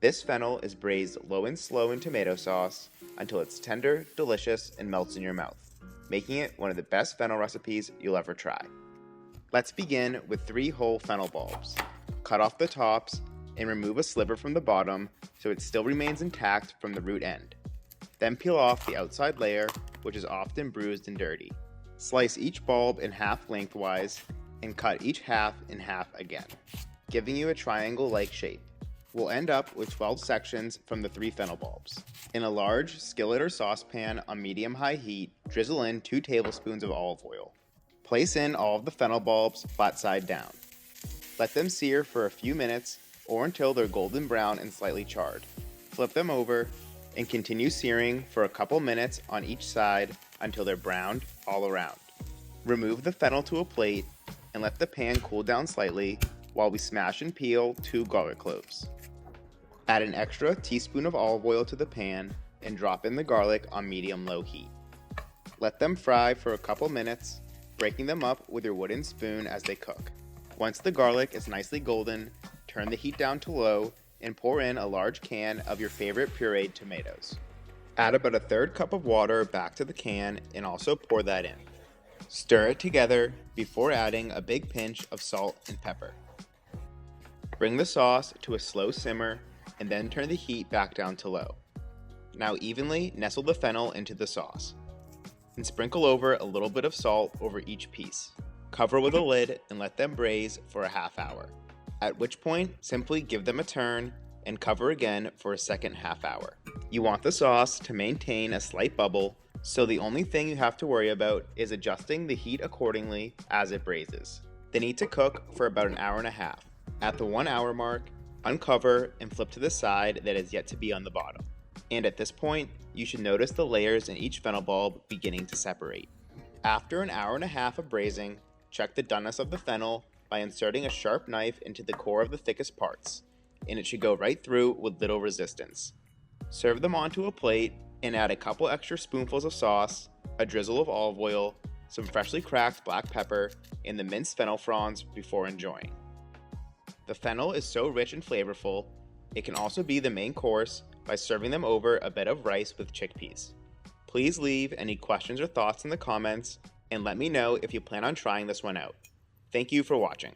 This fennel is braised low and slow in tomato sauce until it's tender, delicious, and melts in your mouth, making it one of the best fennel recipes you'll ever try. Let's begin with 3 whole fennel bulbs. Cut off the tops and remove a sliver from the bottom so it still remains intact from the root end. Then peel off the outside layer, which is often bruised and dirty. Slice each bulb in half lengthwise and cut each half in half again, giving you a triangle-like shape. We'll end up with 12 sections from the 3 fennel bulbs. In a large skillet or saucepan on medium-high heat, drizzle in 2 tablespoons of olive oil. Place in all of the fennel bulbs flat side down. Let them sear for a few minutes or until they're golden brown and slightly charred. Flip them over and continue searing for a couple minutes on each side until they're browned all around. Remove the fennel to a plate and let the pan cool down slightly while we smash and peel 2 garlic cloves. Add an extra teaspoon of olive oil to the pan and drop in the garlic on medium-low heat. Let them fry for a couple minutes, breaking them up with your wooden spoon as they cook. Once the garlic is nicely golden, turn the heat down to low and pour in a large can of your favorite pureed tomatoes. Add about a 1/3 cup of water back to the can and also pour that in. Stir it together before adding a big pinch of salt and pepper. Bring the sauce to a slow simmer and then turn the heat back down to low. Now evenly nestle the fennel into the sauce and sprinkle over a little bit of salt over each piece. Cover with a lid and let them braise for a half hour, at which point simply give them a turn and cover again for a second half hour. You want the sauce to maintain a slight bubble, so the only thing you have to worry about is adjusting the heat accordingly as it braises. They need to cook for about an hour and a half. At the 1 hour mark, uncover and flip to the side that is yet to be on the bottom. And at this point, you should notice the layers in each fennel bulb beginning to separate. After an hour and a half of braising, check the doneness of the fennel by inserting a sharp knife into the core of the thickest parts, and it should go right through with little resistance. Serve them onto a plate and add a couple extra spoonfuls of sauce, a drizzle of olive oil, some freshly cracked black pepper, and the minced fennel fronds before enjoying. The fennel is so rich and flavorful, it can also be the main course by serving them over a bed of rice with chickpeas. Please leave any questions or thoughts in the comments and let me know if you plan on trying this one out. Thank you for watching.